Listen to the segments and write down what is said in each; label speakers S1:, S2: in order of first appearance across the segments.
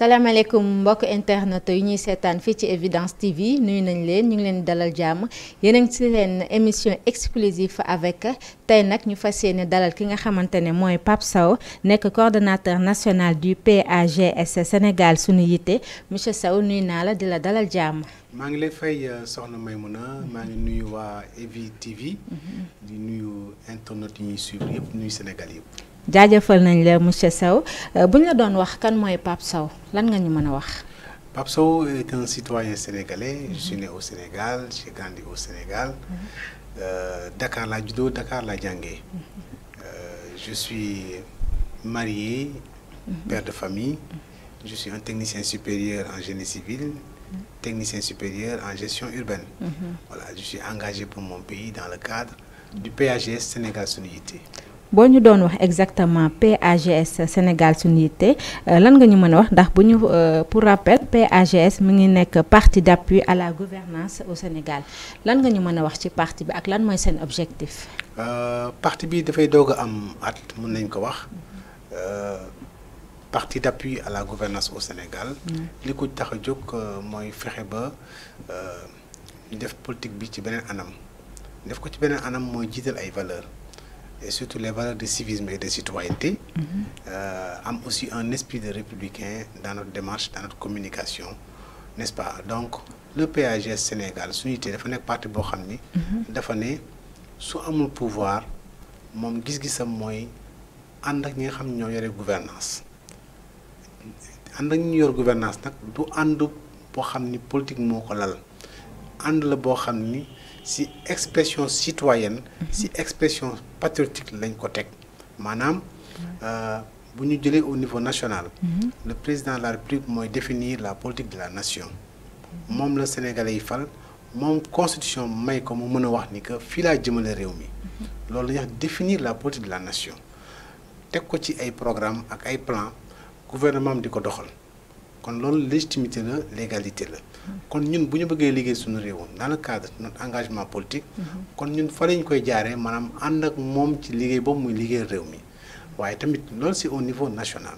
S1: salaamaaleykum mbokk internet yu ñuy seetaan fii ci Evidence TV nuyu nañ leen ñu ngi leen dalal jàmm yéen a ngi ci leen émission exclusive avec tey nag ñu fas yéene dalal ki nga xamante ne mooy Pape Sow nekk coordonnateur national du PAGS Sénégal Sunu Yitte monsieur Sow nuyu naa la di la dalal jàmm.
S2: maa ngi lay fay soxna Maymuna maa ngi nuyu waa Evi TV. di nuyu internet yi ñuy suivre yëpp nuyu Sénégal yëpp.
S1: jaajëfal nañ la monsieur Sow bu ñu la doon wax kan mooy Pape Sow lan nga ñu mën a wax.
S2: Pape Sow est un citoyen sénégalais. Je suis né au Sénégal, j'ai grandi au Sénégal. Dakar laa juddoo Dakar laa jàngee. Je suis marié, père de famille. Je suis un technicien supérieur en génie civil, technicien supérieur en gestion urbaine. Voilà, je suis engagé pour mon pays dans le cadre du PAGS Sénégal Sunu Yitte.
S1: boo ñu doon wax exactement PAGS Sénégal Sunu Yitte lan nga ñu mën a wax ndax bu ñu pour rappel PAGS mi ngi nekk parti d'appui à la gouvernance au Sénégal lan nga ñu mën a wax ci parti bi ak lan mooy seen objectif.
S2: parti bi dafay doog a am at mën nañ ko wax parti d'appui à la gouvernance au Sénégal. li ko tax a jóg mooy fexe ba ñu def politique bi ci beneen anam def ko ci beneen anam mooy jiital ay valeurs. Et surtout les valeurs de civisme et de citoyenneté, am aussi un esprit de républicain dans notre démarche, dans notre communication, n'est-ce pas? Donc le PAGS Sénégal Sunu Yitte dafa nekk parti boo xam ni. dafa ne su amul pouvoir moom gis-gisam mooy ànd ak ñi nga xam ne ñoo yore gouvernance ànd ak ñu yor gouvernance nag du ànd boo xam ni politique moo ko lal ànd la boo xam ni. si expression citoyenne si expression patriotique lañ ko teg maanaam bu ñu jëlee au niveau national le président de la République mooy définir la politique de la nation moom la Sénégalais yi fal moom constitution may ko mu mën a wax ni que fii laa jëmale réew mi loolu la ñuy wax définir la politique de la nation teg ko ci ay programme ak ay plan gouvernement am di ko doxal kon loolu légitimité la légalité la kon ñun bu ñu bëggee liggéey suñu réew dans le cadre de notre engagement politique kon ñun fa lañ koy jaaree maanaam ànd ak moom ci liggéey boobu muy liggéey réew mi waaye tamit loolu c'est au niveau national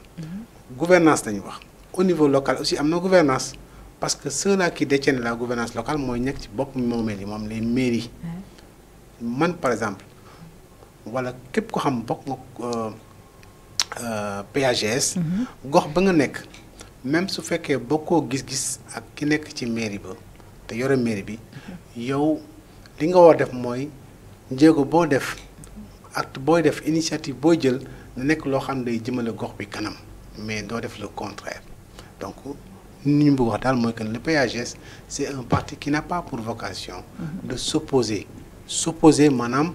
S2: gouvernance lañu wax au niveau local aussi am na gouvernance parce que ceux-là qui détiennent la gouvernance locale mooy nekk ci bopp moomeel yi moom les mairies man par exemple wala képp ko xam bokk nga PAGS gox ba nga nekk même su fekkee bokkoo gis-gis ak ki nekk ci mairie ba te yore mairie bi yow li nga war def mooy jéego boo def acte booy def initiative booy jël na nekk loo xam ne day jëmale gox bi kanam mais doo def le contraire donc ni ñu bëgg wax daal mooy que le PAGS c'est un parti qui n'a pas pour vocation de s'opposer maanaam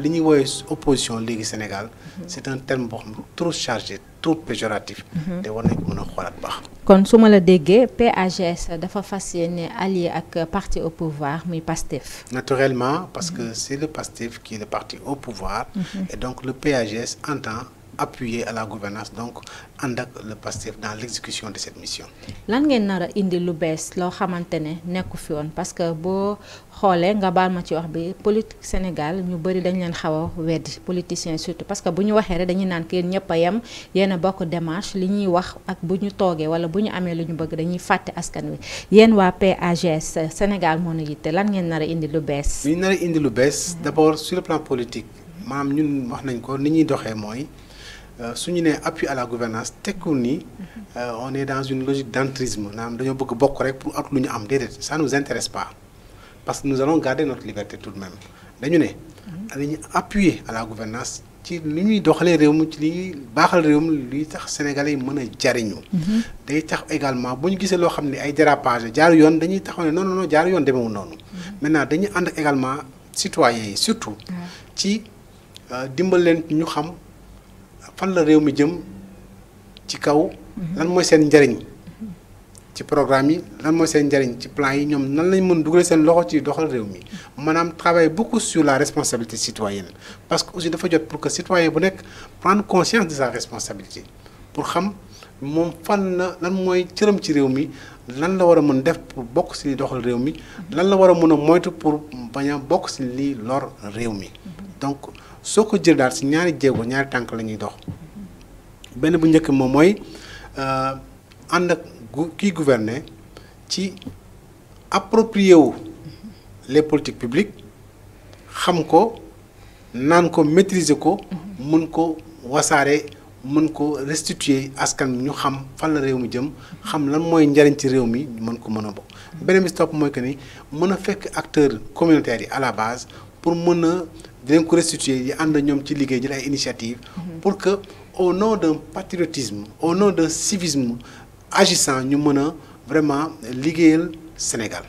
S2: li ñuy woowee opposition léegi Sénégal c'est un terme boo xam ne trop chargé trop péjoratif te war nañ ko mën a xoolaat baax.
S1: kon su ma la déggee PAGS dafa fas yéene allié ak parti au pouvoir muy PASTEF.
S2: naturellement parce que c'est le PASTEF qui est le parti au pouvoir et donc le PAGS entend appuyer à la gouvernance donc ànd ak le PASTEF dans l'exécution de cette mission.
S1: lan ngeen nar a indi lu bees loo xamante ne nekku fi woon parce que boo xoolee nga baal ma ci wax bi politique Sénégal ñu bëri dañ leen xaw a weddi politiciens surtout parce que bu ñu waxee rek dañuy naan kii ñëpp a yem yéen a bokk démarche li ñuy wax ak bu ñu toogee wala bu ñu amee lu ñu bëgg dañuy fàtte askan wi yéen waa PAGS Sénégal moo na yitte lan ngeen nar a indi lu bees.
S2: li ñu nar a indi lu bees d'abord sur le plan politique maanaam ñun wax nañ ko ni ñuy doxee mooy. su ñu nee appui à la gouvernance tekkul ni on est dans une logique d'entrisme naam dañoo bëgg bokk rek pour at lu ñu am déedéet ça nous intéresse pas parce que nous allons garder notre liberté tout de même dañu ne dañuy appuyer à la gouvernance ci li ñuy doxalee réew mi ci li ñuy baaxal réew mi luy tax sénégalais yi mën a jariñu day tax également bu ñu gisee loo xam ne ay dérapage jaaru yoon dañuy taxaw ne non non non jaaru yoon demewul noonu maintenant dañuy ànd ak également citoyens yi surtout ci dimbal leen ñu xam fan la réew mi jëm ci kaw lan mooy seen njariñ ci programme yi lan mooy seen njariñ ci plan yi ñoom nan lañ mën dugal seen loxo ci doxal réew mi maanaam travailler beaucoup sur la responsabilité citoyenne parce que aussi dafa jot pour que citoyen bu nekk prendre conscience de sa responsabilité pour xam moom fan la lan mooy cëram ci réew mi lan la war a mën def pour bokk ci li doxal réew mi lan la war a mën a moytu pour bañ a bokk ci li lor réew mi donc soo ko jël daal ci ñaari jéego ñaari tànk la ñuy dox benn bu njëkk moom mooy ànd ak kiy gouverner ci approprier wu les politiques publiques xam ko naan ko maîtriser ko mën ko wasaare mën ko restituer askan bi ñu xam fan la réew mi jëm xam lan mooy njariñ ci réew mi mën ko mën a bokk beneen bi si topp mooy que ni mën a fekk acteurs communautaires yi à la base pour mën a dinañ ko restituer yi ànd ñoom ci liggéey jël ay initiative pour que au nom d'un patriotisme au nom d'un civisme agissant ñu mën a vraiment liggéeyal Sénégal.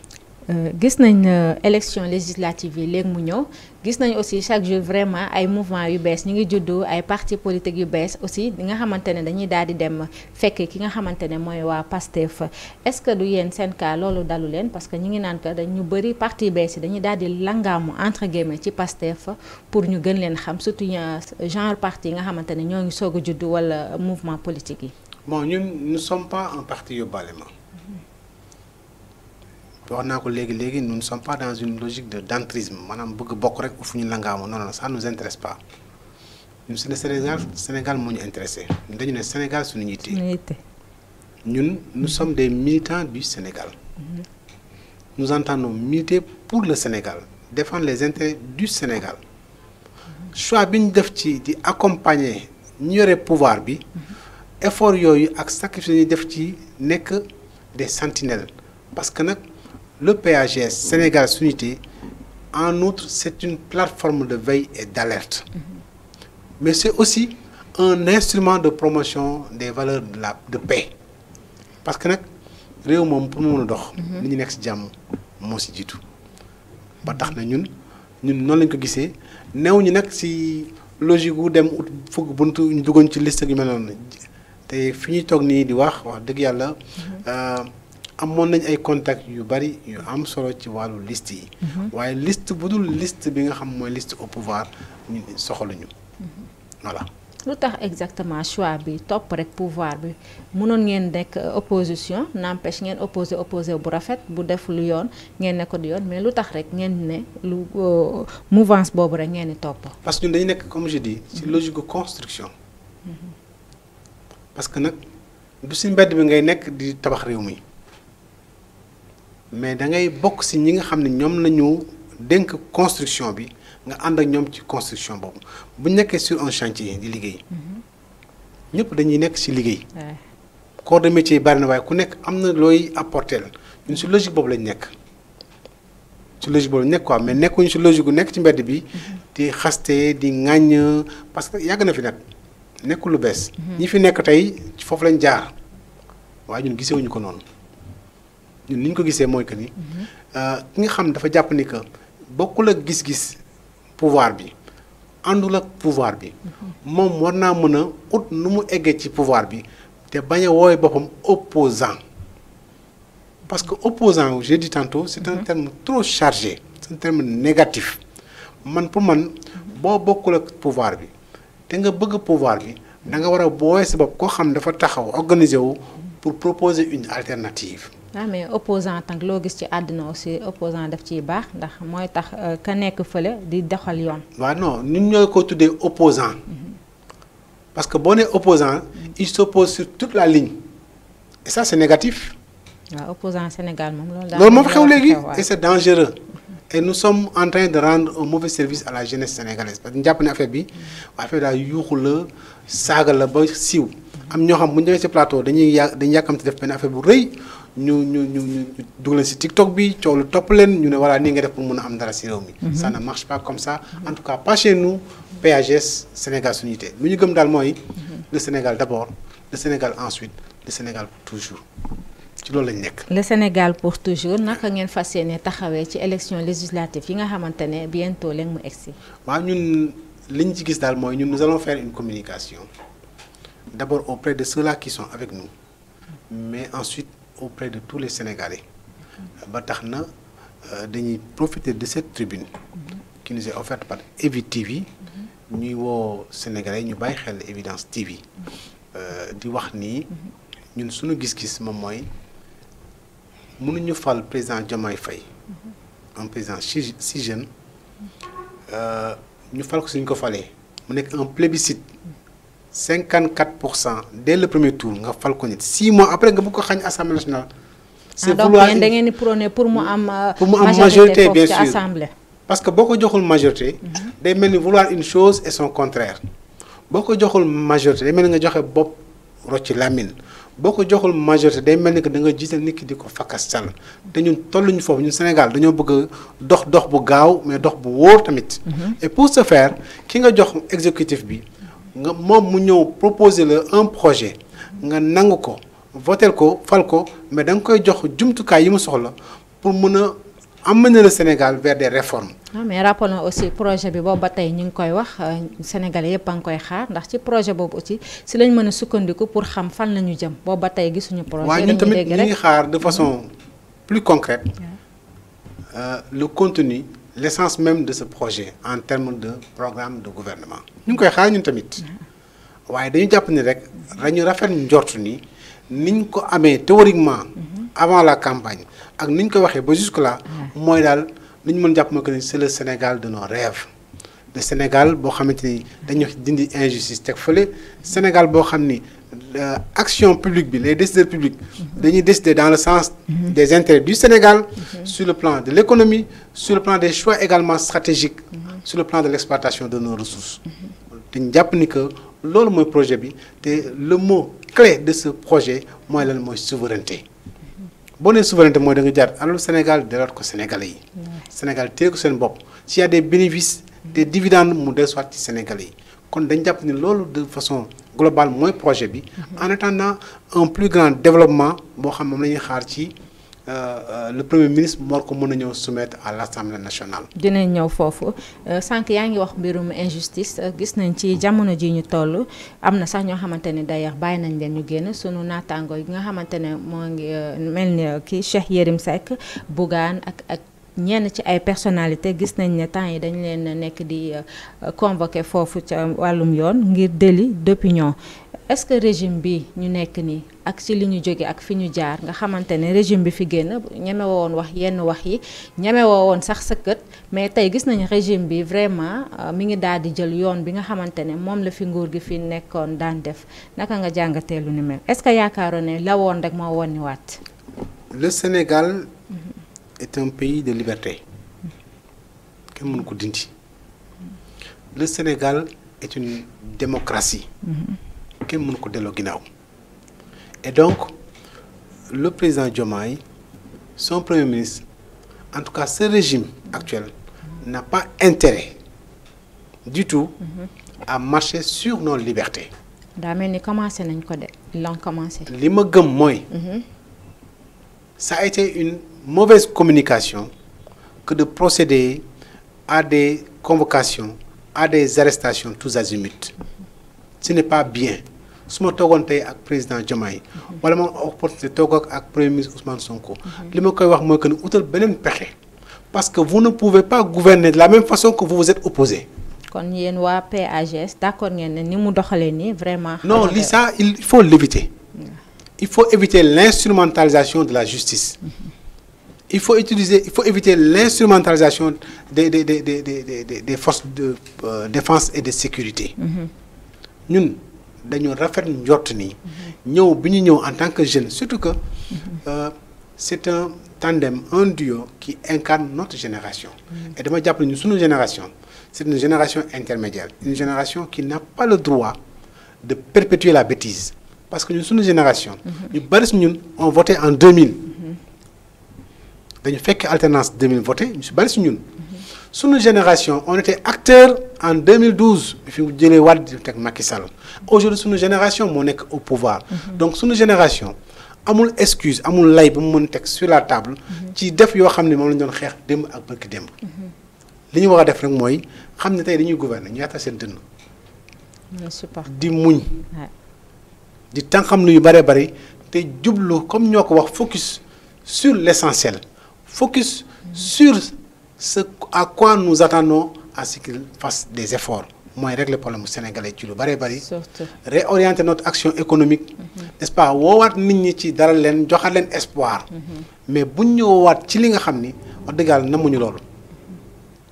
S1: gis nañ élection législative yi léegi mu ñëw gis nañ aussi chaque jour vraiment ay mouvement yu bees ñu ngi juddu ay partis politiques yu bees aussi di nga xamante ne dañuy daal di dem fekk ki nga xamante ne mooy waa PASTEF est-ce que du yéen seen cas loolu dalu leen parce que ñu ngi naan que dañu bëri parti bees yi dañuy daal di langaamu entre guillemets ci PASTEF pour ñu gën leen xam surtout genre parti yi nga xamante ne ñoo ngi soog a juddu wala mouvement politique yi.
S2: bon ñun nous ne sommes pas un parti yóbbaale ma. wax naa ko léegi nous ne sommes pas dans une logique d'entrisme maanaam bëgg bokk rek fu ñu langaamu non ça nous intéresse pas ñun c'est le Sénégal moo ñu intéressé dañu ne Sénégal suñu yitte ñun nous sommes des militants du Sénégal nous entendons militer pour le Sénégal défendre les intérêts du Sénégal choix bi ñu def ci di accompagner ñu yore pouvoir bi effort yooyu ak sacrifice yi def ci nekk des sentinelles parce que nag le PAGS Sénégal Unité en outre c'est une plateforme de veille et d'alerte mais c'est aussi un instrument de promotion des valeurs de paix parce que nag réew moom pour mu mën a dox ni ñu nekk ci jàmm moo ci jiitu ba tax na ñun noonu lañ ko gisee new ñu nag ci logique gu dem ut fukk buntu ñu duggoon ci liste yu mel noonu te fi ñuy toog nii di wax dëgg yàlla amoon nañ ay contacts yu bari yu am solo ci wàllu liste yi waaye liste bu dul liste bi nga xam mooy liste au pouvoir ñu soxaluñu voilà.
S1: lu tax exactement choix bi topp rek pouvoir bi mënoon ngeen nekk opposition n'empêche ngeen opposé bu rafet bu def lu yoon ngeen ne ko du yoon mais lu tax rek ngeen ne lu mouvance boobu rek ngeen di topp.
S2: parce que ñun dañu nekk comme je dis ci logique de construction parce que nag du si mbedd bi ngay nekk di tabax réew mi mais da ngay bokk si ñi nga xam ne ñoom la ñu dénk construction bi nga ànd ak ñoom ci construction boobu bu ñu nekkee sur un chantier di liggéey ñëpp dañuy nekk ci liggéey. corps de métier yi bari na waaye ku nekk am na looy apporter ñun ci logique boobu lañ nekk ci logique boobu lañ nekk quoi mais nekkuñu ci logique gu nekk ci mbedd bi di xaste di ŋàññ parce que yàgg na fi nag nekkul lu bees. ñi fi nekk tey foofu lañ jaar waaye ñun gisewuñu ko noonu ñun ni ñu ko gisee mooy que ni ki nga xam dafa jàpp ni que bokkul ak gis-gis. pouvoir bi àndul ak pouvoir bi moom war naa mën a ut nu mu eggee ci pouvoir bi te bañ a woowee boppam opposant parce que opposant j'ai dit tantôt c'est un terme trop chargé c'est un terme négatif man pour man boo bokkul ak pouvoir bi te nga bëgg pouvoir bi da nga war a woowee sa bopp koo xam dafa taxaw organiser wu pour proposer une alternative.
S1: ah mais opposant tank loo gis ci àddina aussi opposant daf ciy baax ndax mooy tax ka nekk fële di doxal yoon. waaw
S2: non ñun ñoo ko tuddee opposant parce que boo nee opposant il s'oppose sur toute la ligne et ça c'est négatif.
S1: waaw opposant Sénégal moom
S2: loolu moom xew léegi et c'est dangereux et nous sommes en train de rendre un mauvais service à la jeunesse sénégalaise parce que ñu jàpp ne affaire bi affaire daal yuuxu la saaga la ba siiw am ñoo xam bu ñu demee ci plateau dañuy yàkkamti def benn affaire bu rëy. ñu dugg leen ci TikTok bi coow lu topp leen ñu ne voilà nii nga def pour mën a am dara ci réew mi. ça ne marche pas comme ça en tout cas pas chez nous PAGS Sénégal Suñu Yitte lu ñu gëm daal mooy le Sénégal d'abord le Sénégal ensuite le Sénégal pour toujours ci loolu lañ nekk.
S1: le Sénégal pour toujours naka ngeen fas yéene taxawee ci élection législative yi nga xamante ne bientôt léegi mu egsi.
S2: waaw ñun li ñu ci gis daal mooy ñun nous allons faire une communication d'abord auprès de ceux-là qui sont avec nous mais ensuite. auprès de tous les Sénégalais ba tax na dañuy profiter de cette tribune qui nous est offerte par Evi TV ñuy woo Sénégalais ñu bàyyi xel Evidence TV di wax ni ñun suñu gis-gis moom mooy mënuñu fal président Diomaye Faye un président si jeune ñu fal ko suñ ko falee mu nekk un plébiscite 54% dès le premier tour nga fal ko nit 6 mois après nga bëgg ko xañ assemblée nationale.
S1: c'est vouloir da ngeen di prôner pour mu am
S2: majorité bien sûr
S1: assemblée.
S2: parce que boo ko joxul majorité. day mel ni vouloir une chose et son contraire. boo ko joxul majorité day mel ni nga joxe bopp rocci lamine boo ko joxul majorité day mel ni que da nga jiital nit ki di ko fakkastal te ñun tolluñu foofu ñun Sénégal dañoo bëgg dox bu gaaw mais dox bu wóor tamit. et pour ce faire ki nga jox exécutif bi nga moom mu ñëw proposer la un projet nga nangu ko voter ko fal ko mais da nga koy jox jumtukaay yi mu soxla pour mën a amener le Sénégal vers des réformes.
S1: non mais rappelons aussi projet bi boobu ba tey ñu ngi koy wax Sénégalais yëpp a ngi koy xaar ndax ci projet boobu aussi si lañ mën a sukkandiku pour xam fan la ñu jëm boobu ba tey gisuñu projet.
S2: waaye ñun tamit ñu ngi xaar de façon plus concrète le contenu l'essence même de ce projet en termes de programme de gouvernement. ñu ngi koy xaar ñun tamit waaye dañu jàpp ni rek dañu rafet njortu ni niñ ko amee théoriquement avant la campagne ak niñ ko waxee ba jusque là mooy daal li ñu mën jàpp mooy que c'est le Sénégal de nos rêves le Sénégal boo xamante ni dañu dindi injustice teg fële Sénégal boo xam ni action publique bi les décideurs publics dañuy décider dans le sens des intérêts du Sénégal sur le plan de l'économie sur le plan des choix également stratégiques sur le plan de l'exploitation de nos ressources dañ jàpp ni que loolu mooy projet bi te le mot clé de ce projet mooy lan mooy souveraineté boo nee souveraineté mooy da nga jaar alalu Sénégal delloo ko Sénégalais yi Sénégal téye ko seen bopp s'il y a des bénéfices des dividendes mu dellusiwaat ci Sénégalais yi kon dañ jàpp ni loolu de façon globale mooy projet bi en attendant un plus grand développement boo xam moom la ñuy xaar ci le premier ministre moo ko mën a ñëw soumettre à l'Assemblée nationale.
S1: dinañ ñëw foofu sànq yaa ngi wax mbirum injustice gis nañ ci jamono ji ñu toll am na sax ñoo xamante ne d'ailleurs bàyyi nañ leen ñu génn sunu naataango yi nga xamante ne moo ngi mel ni kii Cheikh Yérim Seck Bougane ak ñenn ci ay personnalité gis nañ ne temps yi dañ leen nekk di convoqué foofu ca wàllum yoon ngir délit d'opinion. est-ce que régime bi ñu nekk nii ak ci li ñu jóge ak fi ñu jaar nga xamante ne régime bi fi génn ñeme woon wax yenn wax yi ñeme woon sax sa kët mais tey gis nañu régime bi vraiment mi ngi daal di jël yoon bi nga xamante ne moom la fi nguur gi fi nekkoon daan def naka nga jàngatee lu ni mel est-ce que yaakaaroon ne la woon rek moo woon ni waat.
S2: Le Sénégal est un pays de liberté kenn mënu ko dindi le Sénégal est une démocratie. kenn mënu ko delloo ginnaaw et donc le président Diomaye son premier ministre en tout cas ce régime actuel n'a pas intérêt du tout à marcher sur nos libertés.
S1: daa mel ni commencé nañ ko de l'on commencé.
S2: li ma gëm mooy ça a été une mauvaise communication que de procéder à des convocations à des arrestations tous azimuts. Ce n'est pas bien. su ma toogoon tey ak président Diomaye wala ma opportunité toog ak premier ministre Ousmane Sonko li ma koy wax mooy que ne utal beneen pexe parce que vous ne pouvez pas gouverner de la même façon que vous vous êtes opposé.
S1: kon yéen waa PAGS d'accord ngeen ne ni mu doxalee nii vraiment.
S2: non li ça il faut l'éviter. il faut éviter l'instrumentalisation de la justice. il faut éviter l'instrumentalisation des forces de défense et de sécurité. ñun dañu rafet njort ni ñëw bi ñu ñëw en tant que jeune surtout que c'est un tandem un duo qui incarne notre génération et dama jàpp ni suñu génération c'est une génération intermédiaire une génération qui n'a pas le droit de perpétuer la bêtise parce que ñun suñu génération ñu bari si ñun on voté en 2000 dañu fekk alternance 2000 voté ñu si bari si ñun suñu génération on était acteur en 2012 bi fi jëlee Wade di teg Macky Sall aujourd'hui suñu génération moo nekk au pouvoir donc suñu génération amul excuse amul lay ba mu mën teg sur la table ci def yoo xam ne moom la ñu doon xeex démb ak barki démb li ñu war a def rek mooy xam ne tey dañuy gouverner ñu yaatal seen dënn di muñ di tànqam lu yu bëree bëri te jublu comme ñoo ko wax focus sur l'essentiel focus sur ce à quoi nous attendons à ce qu'il fasse des efforts mooy régler problème sénégalais ci lu bëree bëri réorienter notre action économique n'est-ce pas woowaat nit ñi ci dara leen joxaat leen espoir mais buñ ñu woowaat ci li nga xam ni wax dëgg yàlla namuñu loolu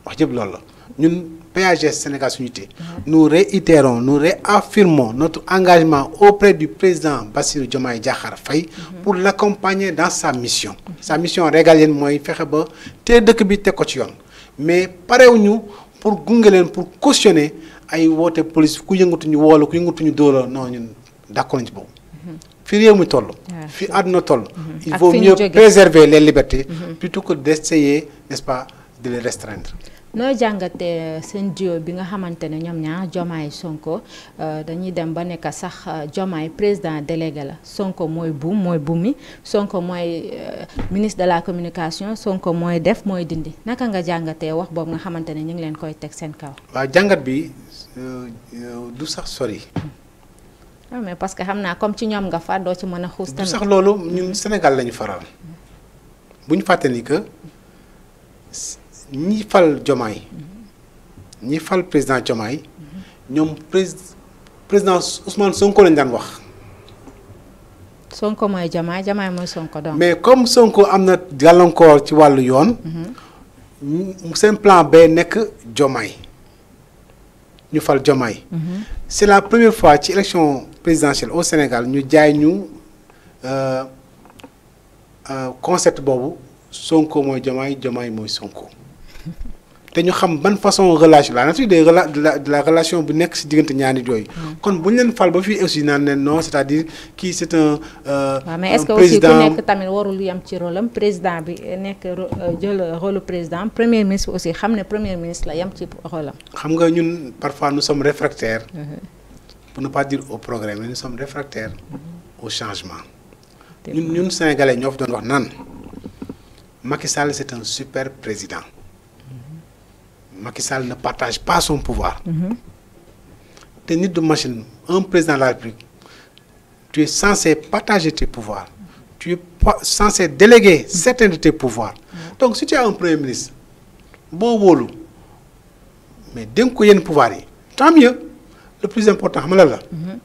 S2: wax jëpp loolu la ñun PAGS Sénégal Unité, nous réitérons, nous réaffirmons notre engagement auprès du président Bassirou Diomaye Diakhar Faye pour l'accompagner dans sa mission. Sa mission régalienne mooy fexe ba te dëkk bi teg ko ci yoon mais parewuñu pour gunge leen pour cautionner ay woote police ku yëngatuñu woola ku yëngatuñu dóola non ñun d'accord nañ ci boobu. fi réew mi toll. fi àdduna toll. il vaut mieux préserver les libertés. plutôt que d'essayer n'est-ce pas de les restreindre.
S1: nooy jàngatee seen duo bi nga xamante ne ñoom ñaar Diomaye Sonko dañuy dem ba nekk sax Diomaye président délégué la Sonko mooy buumi Sonko mooy ministre de la communication Sonko mooy def mooy dindi naka nga jàngatee wax boobu nga xamante ne ñu ngi leen koy teg seen kaw.
S2: waaw jàngat bi du sax sori.
S1: mais parce que xam naa comme ci ñoom nga fa doo ci mën a xuus tamit.
S2: du sax loolu ñun Sénégal lañu faral bu ñu fàtte ni que ñi fal Diomaye ñi fal président Diomaye ñoom président Ousmane Sonko lañu daan wax.
S1: Sonko mooy Diomaye Diomaye mooy Sonko donc.
S2: mais comme Sonko am na gàllankoor ci wàllu yoon. seen plan B nekk Diomaye ñu fal Diomaye. c'est la première fois ci élection présidentielle au Sénégal ñu jaay ñu concept boobu Sonko mooy Diomaye Diomaye mooy Sonko te ñu xam ban façon relation la nature de la relation bu nekk ci diggante ñaari nit yooyu. kon bu ñu leen fal ba fii aussi naan ne non c'est-à-dire kii c'est un.
S1: waaw mais est-ce que aussi ku nekk tamit warul yem ci rôle am président bi nekk jël rôle président premier ministre aussi xam ne premier ministre la yem ci rôle am.
S2: xam nga ñun parfois nous sommes réfractaires. pour ne pas dire au progrès mais nous sommes réfractaires au changement. ñun Sénégalais ñoo fi doon wax naan Macky Sall c'est un super président. Macky Sall ne partage pas son pouvoir. te nit du machine un président de la République tu es censé partager tes pouvoirs tu es censé déléguer certains de tes pouvoirs. donc si tu as un premier ministre boo wóolu mais dénk ko yenn pouvoir yi tant mieux le plus important xam nga la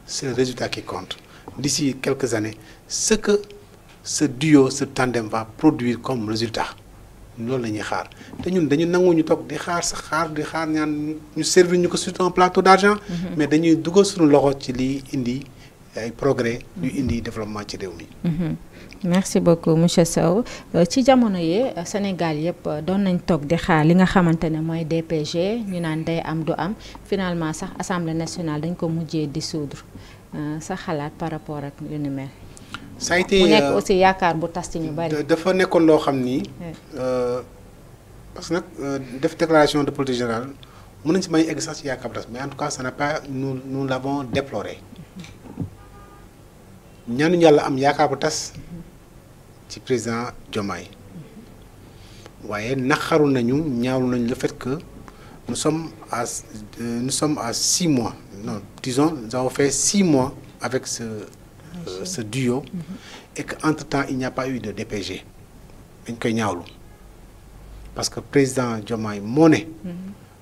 S2: c'est le résultat qui compte d'ici quelques années ce que ce duo ce tandem va produire comme résultat loolu la ñuy xaar te ñun dañu nangu ñu toog di xaar ñaan ñu servir ñu ko sur un plateau d'argent mais dañuy dugal suñu loxo ci liy indi ay progrès ñu indi développement ci réew mi.
S1: merci beaucoup monsieur Sow ci jamono yi Sénégal yëpp doon nañ toog di xaar li nga xamante ne mooy DPG ñu naan day am du am finalement sax assemblée nationale dañ ko mujjee dissoudre sa xalaat par rapport ak lu ni mel.
S2: ça a été
S1: mu nekk aussi yaakaar bu tas ci ñu bari.
S2: dafa nekkoon loo xam ni. parce que nag def déclaration de politique générale mën nañ si may egg sax ci yaakaar bu tas mais en tout cas ça n'a pas nous l'avons déploré ñaanuñu yàlla am yaakaar bu tas ci président Diomaye waaye naqaru nañu ñaawlu nañu le fait que nous sommes à 6 mois non disons nous avons fait 6 mois avec ce duo et que entre-temps il n'y a pas eu de DPG dañ koy ñaawlu parce que président Diomaye moo ne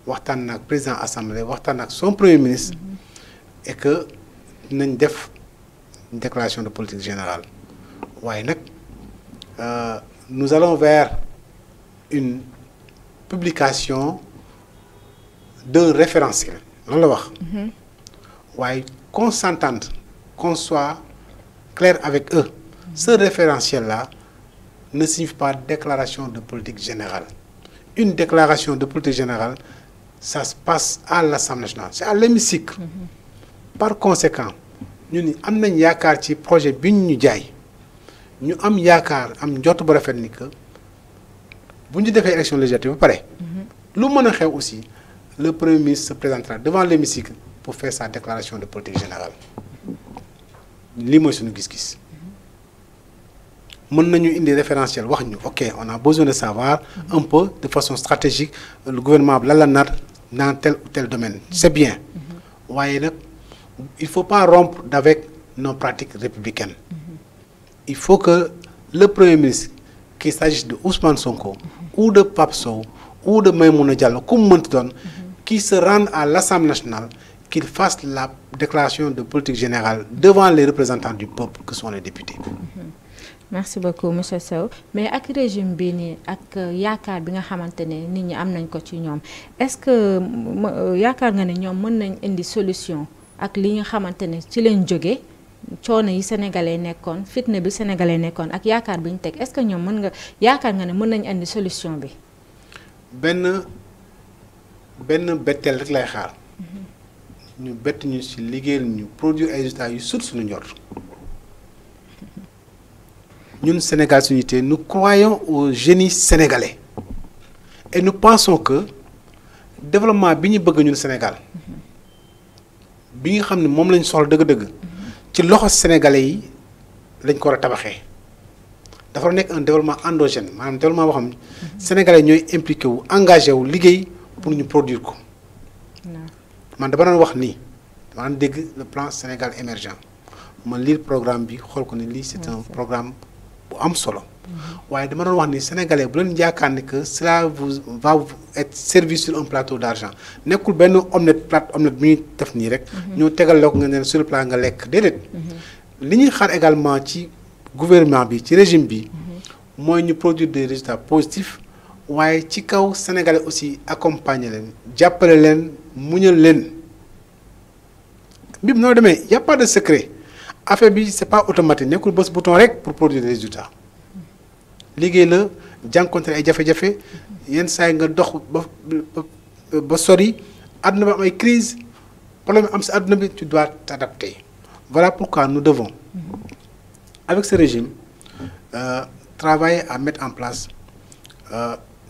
S2: waxtaan ak président assemblée waxtaan ak son premier ministre et que dinañ def une déclaration de politique générale waaye nag nous allons vers une publication d'un référentiel loolu la wax waaye qu'on s'entende qu'on soit clair avec eux ce référentiel-là ne signifie pas déclaration de politique générale une déclaration de politique générale ça se passe à l'Assemblée nationale c'est à l'hémicycle par conséquent ñun am nañ yaakaar ci projet bi ñu jaay ñu am yaakaar am njort bu rafet ni que bu ñu defee élection législative ba pare lu mën a xew aussi le premier ministre se présentera devant l'hémicycle pour faire sa déclaration de politique générale lii mooy suñu gis-gis mën nañu indi référentiel wax ñu ok on a besoin de savoir un peu de façon stratégique le gouvernement bi lan la nar dans tel ou tel domaine c'est bien waaye nag il faut pas rompre avec nos pratiques républicaines il faut que le premier ministre qu'il s'agisse de Ousmane Sonko ou de Pape Sow ou de Maïmouna Diallo ku mu mënti doon qui se rende à l'Assemblée nationale qu'il fasse la déclaration de politique générale devant les représentants du peuple que sont les députés.
S1: merci beaucoup monsieur Sow mais ak régime bii nii ak yaakaar bi nga xamante ne nit ñi am nañ ko ci ñoom est-ce que yaakaar nga ne ñoom mën nañ indi solution ak li nga xamante ne ci leen jóge coono yi sénégalais nekkoon fitna bi sénégalais nekkoon ak yaakaar bi ñu teg est-ce que ñoom mën nga yaakaar nga ne mën nañ indi solution bi.
S2: benn betteel rek lay xaar. ñu bett ñu ci liggéeyal ñu produire ay résultats yu sut suñu njort. ñun Sénégal suñu te nous croyons au génie sénégalais et nous pensons que développement bi ñu bëgg ñun Sénégal bi nga xam ne moom lañ soxla dëgg-dëgg ci loxo sénégalais yi lañ ko war a tabaxee dafa nekk un développement endogène maanaam développement boo xam ne sénégalais ñooy impliqué wu engagé wu liggéey pour ñu produire ko man dama doon wax nii dama doon dégg le plan Sénégal émergent ma lire programme bi xool ko ne lii c'est un programme bu am solo waaye dama doon wax ni sénégalais bu leen yaakaar ne que cela va être servi sur un plateau d'argent nekkul benn plate omelette bi ñuy def nii rek ñoo tegal la ko nga ne sur le plat nga lekk déedéet li ñuy xaar également ci gouvernement bi ci régime bi mooy ñu produire des résultats positifs waaye ci kaw sénégalais aussi accompagner leen jàppale leen muñal leen mbir noo demee y a pas de secret affaire bi c'est pas automatique nekkul bës bouton rek pour produire des résultats liggéey la jànkonte ay jafe-jafe yenn saa yi nga dox ba sori àdduna bi am ay crise problème am si àdduna bi tu dois t'adapter voilà pourquoi nous devons avec ce régime travailler à mettre en place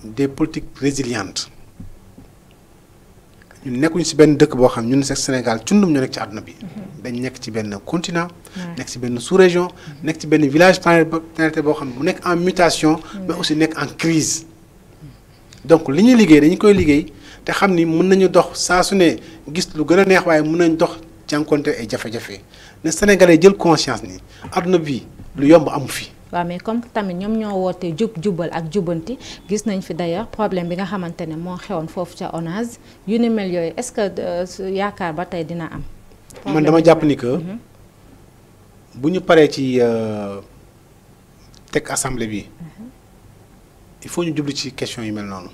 S2: des politiques résilientes ñun nekkuñu ci benn dëkk boo xam ñun Sénégal cundum ñu nekk ci àdduna bi dañ nekk ci benn continent nekk ci benn sous-région nekk ci benn village planétaire boo xam ne bu nekk en mutation mais aussi nekk en crise donc li ñuy liggéey dañu koy liggéey te xam ni mën nañu dox saa su ne gis lu gën a neex waaye mën nañ dox jànkonte ay jafe-jafe ne Sénégalais jël conscience ni àdduna bi lu yomb amu fi.
S1: waaw mais comme tamit ñoom ñoo woote jubal ak jubanti gis nañ fi d'ailleurs problème bi nga xamante ne moo xewoon foofu ca ONAS yu ni mel yooyu est-ce que yaakaar ba tey dina am.
S2: man dama jàpp ni que bu ñu paree ci teg assemblée bi il faut ñu jublu ci question yu mel noonu.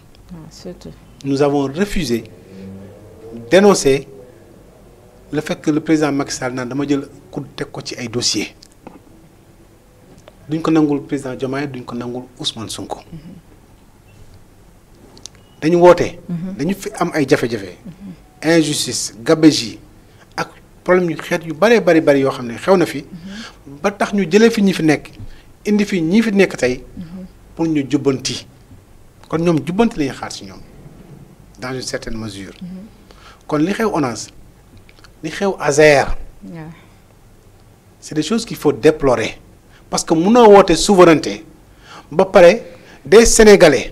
S1: surtout.
S2: nous avons refusé dénoncer le fait que le président Macky Sall naan dama jël ku teg ko ci ay dossiers. duñ ko nangul président Diomaye duñ ko nangul Ousmane Sonko dañu woote. dañu fi am ay jafe-jafe. injustice gabegie ak problème yu xeet yu bari yoo xam ne xew na fi. ba tax ñu jëlee fi ñi fi nekk indi fi ñi fi nekk tey pour ñu jubbanti kon ñoom jubbanti lañuy xaar ci ñoom dans une certaine mesure. kon li xew ONAS li xew ASER. c'est des choses qu'il faut déplorer. parce que mënoo woote souveraineté ba pare des Sénégalais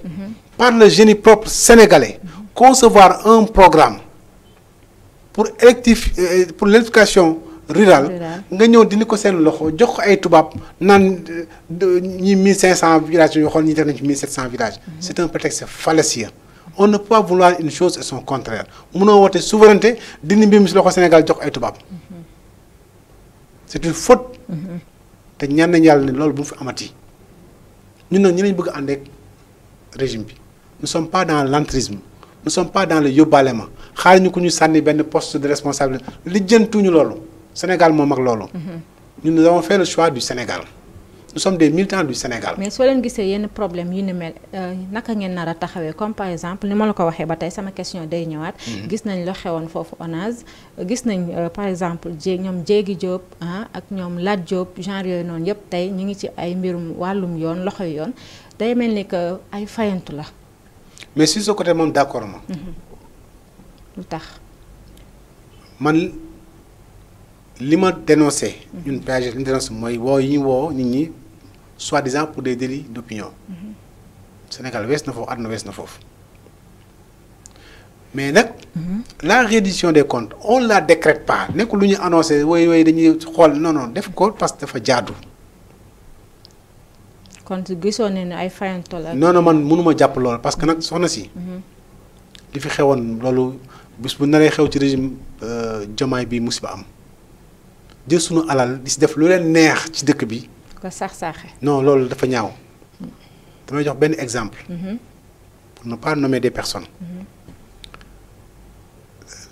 S2: par le génie propre sénégalais concevoir un programme pour l'éducation rurale nga ñëw dindi ko seen loxo jox ko ay tubaab naan ñi 1500 villages yoo xool ñi def nañ ci 1700 villages c'est un prétexte fallacieux on ne peut pas vouloir une chose et son contraire mënoo woote souveraineté dindi mbir mi si loxo Sénégal jox ko ay tubaab c'est une faute te ñaan nañu yàlla ne loolu bu mu fi amati ñun nag ñi lañ bëgg a ànd ak régime bi nous ne sommes pas dans l'entrisme nous ne sommes pas dans le yóbbaale ma xaar ñu ko ñu sànni benn poste de responsabilité lijjantuñu loolu Sénégal moom ak loolu. ñun nous avons fait le choix du Sénégal nous sommes des militants du Sénégal.
S1: mais soo leen gisee yenn problème yu ni mel naka ngeen nar a taxawee comme par exemple ni ma la ko waxee ba tey sama question day ñëwaat. gis nañ la xewoon foofu ONAS gis nañ par exemple ñoom Jéegi Diop ak ñoom Lat Diop genre yooyu noonu yëpp tey ñu ngi ci ay mbirum wàllum yoon loxoy yoon day mel ni que ay fayantu la.
S2: mais sur ce côté moom d'accord ma.
S1: lu tax.
S2: man li ma dénoncé. ñun PAG li ñu dénoncé mooy woo yi ñu woo nit ñi soi-disant pour des délits d'opinion. Sénégal wees na foofu àdduna wees na foofu mais nag. la reddition des comptes on la décrète pas nekkul lu ñu annoncé woy dañuy xool non def ko parce que dafa jaadu.
S1: kon gisoo ne ay fayanto la.
S2: non man mënuma jàpp loolu parce que nag soxna si. li fi xewoon loolu bis bu naree xew ci régime Diomaye bi musiba am jël sunu alal di si def lu leen neex ci dëkk bi
S1: ko sax-saxe.
S2: non loolu dafa ñaaw damay jox benn exemple. pour ne pas nommer des personnes.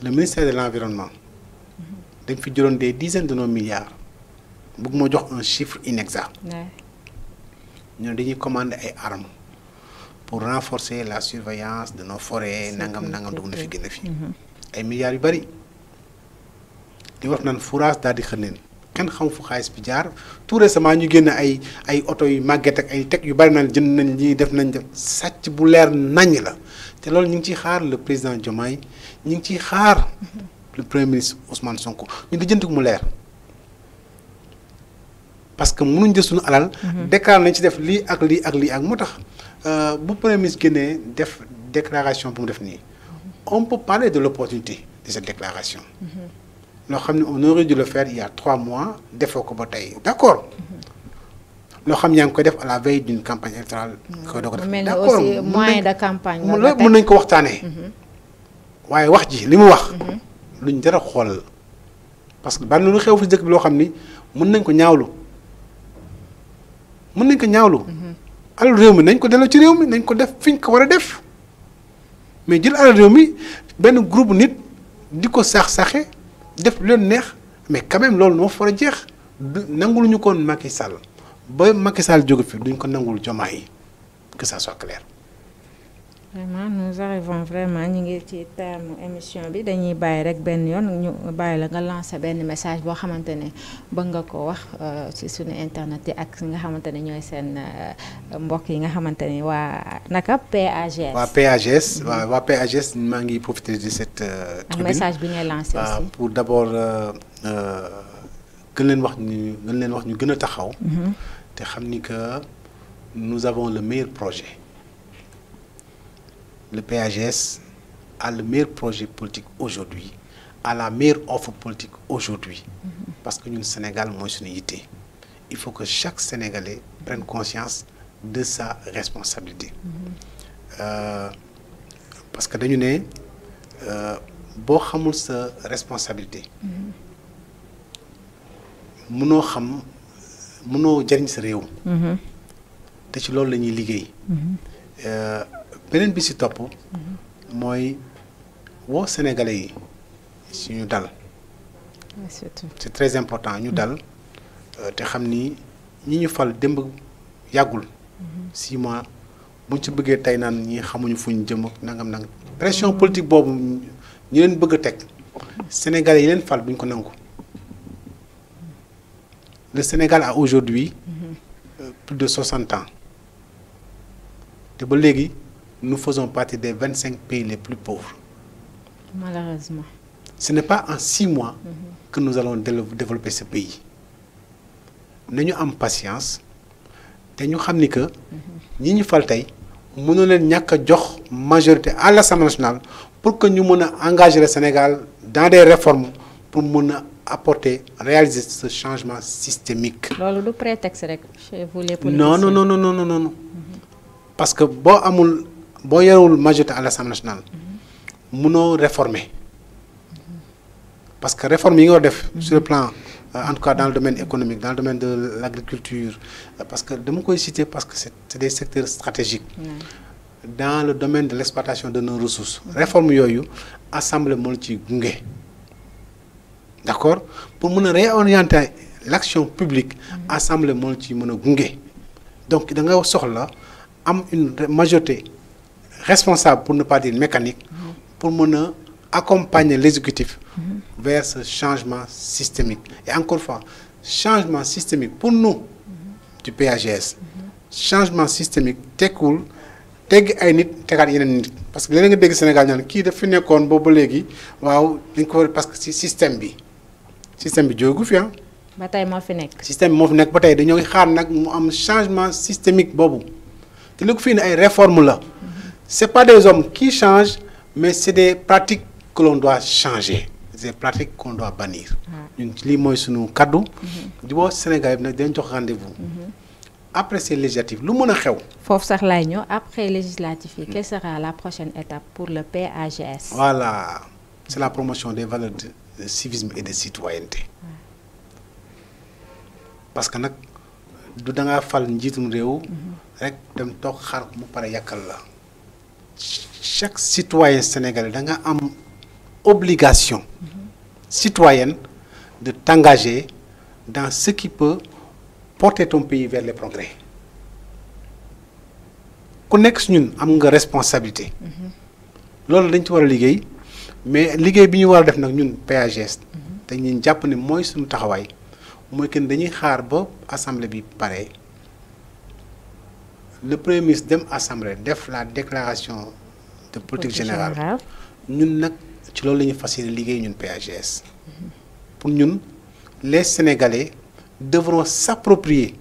S2: le ministère de l'environnement dañ fi jëloon des dizaines de nos milliards bëgg moo jox un chiffre inexact. ñu ne dañuy commander ay armes pour renforcer la surveillance de nos forêts nangam dugg na fi génn fi ay milliards yu bari di wax naan fourage daal di xëneen kenn xam fu xaalis bi jaar tout récemment ñu génn ay oto yu màgget ak ay teg yu bari naan jënd nañ lii def nañ def sàcc bu leer naññ la te loolu ñu ngi ciy xaar le président Diomaye ñu ngi ciy xaar le premier ministre Ousmane Sonko ñu ngi jënd ko mu leer parce que mënuñ jël suñu alal. déclaré nañ ci def lii ak lii ak lii ak moo tax bu premier ministre génnee def déclaration bu mu def nii on peut parler de l'opportunité de cette déclaration. loo xam ne on aurait dû le faire il y a 3 mois defoo ko ba tey d'accord. loo xam yaa ngi koy def à la veille d'une campagne électorale. koy doog a def d'accord
S1: aussi moyen de campagne.
S2: loolu mën nañ ko waxtaanee. waaye wax ji li mu wax. luñ jar a xool parce que bari na lu xew fi dëkk bi loo xam ni mën nañ ko ñaawlu. alal réew mi nañ ko delloo ci réew mi nañ ko def fi ñu ko war a def mais jël alal réew mi benn groupe nit di ko saax-saaxe def lu leen neex mais quand même loolu moo fa war a jeex nanguluñu koon Macky Sall ba Macky Sall jóge fi duñ ko nangul Diomaye yi que ça soit clair.
S1: vraiment nous arrivons vraiment ñu ngi ci terme émission bi dañuy bàyyi rek benn yoon ñu bàyyi la nga lancer benn message boo xamante ne bëgg nga ko wax ci suñu internet yi ak nga xamante ne ñooy seen mbokk yi nga xamante ne waa naka PAGS.
S2: waa PAGS maa ngi profiter de cette tribune
S1: ak message bi ngay lancer aussi.
S2: pour d'abord gën leen wax ñu gën a taxaw. te xam ni que nous avons le meilleur projet. Le PAGS a le meilleur projet politique aujourd'hui, a la meilleure offre politique aujourd'hui. Parce que nous, le Sénégal, moi, je suis yitte. Il faut que chaque Sénégalais prenne conscience de sa responsabilité. Parce que nous ne boo xamul sa responsabilité. mënoo jariñ sa réew. te ci loolu la ñuy liggéey. beneen bi ci topp mooy woo Sénégalais yi ci ñu dal. c'est très important ñu dal te xam ni ñi ñu fal démb yàggul 6 mois buñ ci bëggee tey naan ñi xamuñu fuñ jëm ak nangam pression politique boobu ñu leen bëgg a teg Sénégalais yi leen fal buñ ko nangu. Le Sénégal a aujourd'hui plus de 60 ans te ba léegi nous faisons partie des 25 pays les plus pauvres.
S1: Malheureusement.
S2: Ce n'est pas en 6 mois que nous allons développer ce pays. Nañu am patience te ñu xam ni que ñi ñu fal tey mënoo leen ñàkk a jox majorité à l'Assemblée nationale pour que ñu mën a engager le Sénégal dans des réformes pour mën a apporter réaliser ce changement systémique.
S1: loolu du prétexte rek chez vous les politiciens.
S2: non. Parce que boo yorewul majorité à l'Assemblée nationale mënoo réformer parce que réforme yi nga war def sur le plan en tout cas dans le domaine économique dans le domaine de l'agriculture parce que dama koy citer parce que c'est des secteurs stratégiques dans le domaine de l'exploitation de nos ressources réforme yooyu assemblée moo la ci gunge d'accord pour mën a réorienter l'action publique assemblée moo la ci mën a gunge donc da nga soxla am une majorité responsable pour ne pas dire mécanique pour mën a accompagner l'exécutif vers ce changement systémique et encore une fois changement systémique pour nous du PAGS changement systémique tekkul tegg ay nit tegaat yeneen nit parce que léeg nga dégg Sénégal ñaan kii daf fi nekkoon boobu ba léegi waaw dañ ko parce que ci système bi jógu fi
S1: ba tey moo fi nekk.
S2: système bi moo fi nekk ba tey dañoo ngi xaar nag mu am changement systémique boobu te li ko fi ne ay réformes la c'est pas des hommes qui changent mais c'est des pratiques que l'on doit changer c'est des pratiques qu'on doit bannir. ñun lii mooy sunu kaddu. di woo Sénégal bi nag dañ jox rendez-vous. après ces législatives lu mën a xew.
S1: foofu sax laay ñëw après législatives yi quelle sera la prochaine étape pour le PAGS.
S2: voilà c'est la promotion des valeurs de civisme et de citoyenneté. parce que nag du da ngaa fal njiitum réew rek dem toog xaar mu pare yàkkal la. Chaque citoyen sénégalais da nga am obligation citoyenne de t'engager dans ce qui peut porter ton pays vers les progrès. Ku nekk si ñun am nga responsabilité. loolu dañ ci war a liggéey mais liggéey bi ñu war a def nag ñun PAGS. te ñun jàpp ne mooy suñu taxawaay mooy que dañuy xaar ba assemblée bi pare le premier ministre dem assemblée def la déclaration de politique générale ñun nag ci loolu la ñuy fas yéene liggéey ñun PAGS. pour ñun les Sénégalais devront s'approprier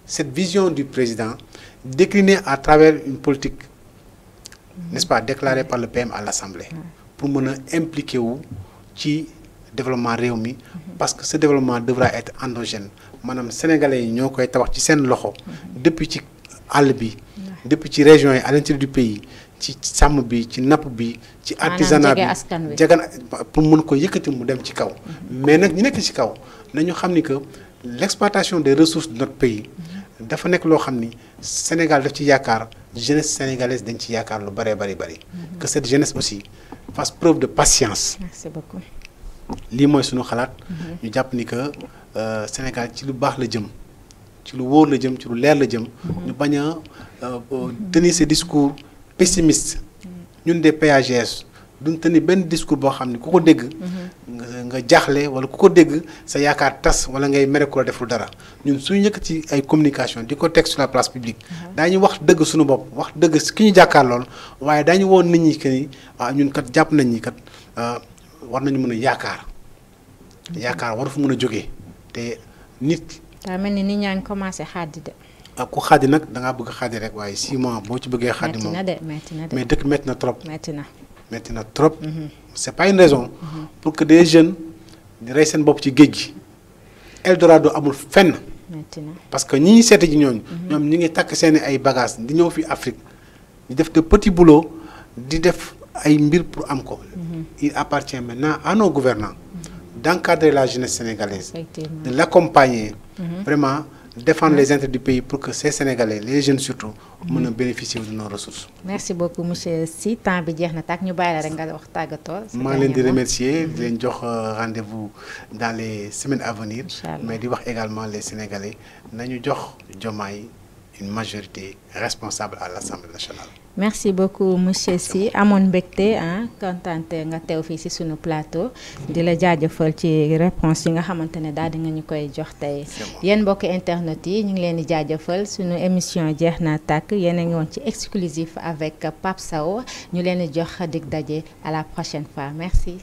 S2: cette vision du président déclinée à travers une politique n'est-ce pas déclarée par le PM à l'Assemblée pour mën a impliquer wu ci développement réew mi parce que ce développement devra être endogène maanaam sénégalais yi ñoo koy tabax ci seen loxo depuis ci àll bi depuis ci régions yi à l'intérieur du pays ci sàmm bi ci napp bi ci artisanat bi jegan pour mën ko yëkkati mu dem ci kaw mais nag ñu nekk ci kaw nañu xam ni que l'exploitation des ressources de notre pays dafa nekk loo xam ni Sénégal daf ci yaakaar jeunesse sénégalaise dañ ci yaakaar lu bëree bëri que cette jeunesse aussi fasse preuve de patience.
S1: Merci beaucoup.
S2: lii mooy suñu xalaat ñu jàpp ni que Sénégal ci lu baax la jëm ci lu wóor la jëm ci lu leer la jëm ñu bañ a tenir ces discours pessimistes ñun des PAGS duñ tenir benn discours boo xam ne ku ko dégg nga jaaxle wala ku ko dégg sa yaakaar tas wala ngay mere ku la deful dara ñun suñu yëkk ci ay communication di ko teg sur la place publique daañu wax dëgg suñu bopp wax dëgg ki ñu jàkkaar lool waaye daañu woon nit ñi que ni waaw ñun kat jàpp nañ ni kat war nañu mën a yaakaar war fu mën a jógee te nit.
S1: daa mel ni nit ñaa ngi commencé xaadi de.
S2: ku xaadi nag da ngaa bëgg xaadi rek waaye 6 mois boo ci bëggee xaadi moom
S1: metti na de
S2: mais dëkk metti na trop.
S1: metti na
S2: trop. c'est pas une raison. pour que des jeunes di rey seen bopp ci géej gi. Eldorado amul fenn.
S1: metti na
S2: parce que ñi seeti ji ñooñu. ñoom ñi ngi takk seeni ay bagages di ñëw fi Afrique di def de petits boulots di def ay mbir pour am ko. il appartient maintenant à nos gouvernants d'encadrer la jeunesse sénégalaise, de l'accompagner, vraiment défendre les intérêts du pays pour que ces Sénégalais, les jeunes surtout, puissent bénéficier de nos ressources.
S1: Merci beaucoup, monsieur Si. Temps bi jeex na tak ñu bàyyi la rek nga wax tàggatoo.
S2: maa ngi leen di remercier di leen jox rendez-vous dans les semaines à venir. Mais di wax également les Sénégalais nañu jox Diomaye une majorité responsable à l'Assemblée nationale. Merci beaucoup monsieur Si amoon mbégte kontante nga teew fii ci sunu plateau di la jaajëfal ci réponse yi nga xamante ne daal di nga ñu koy jox tey yéen mbokk internet yi ñu ngi leen di jaajëfal sunu émission jeex na tàkk yéen a ngi woon ci exclusif avec Pape Sow ñu leen di jox dig daje à la prochaine fois merci.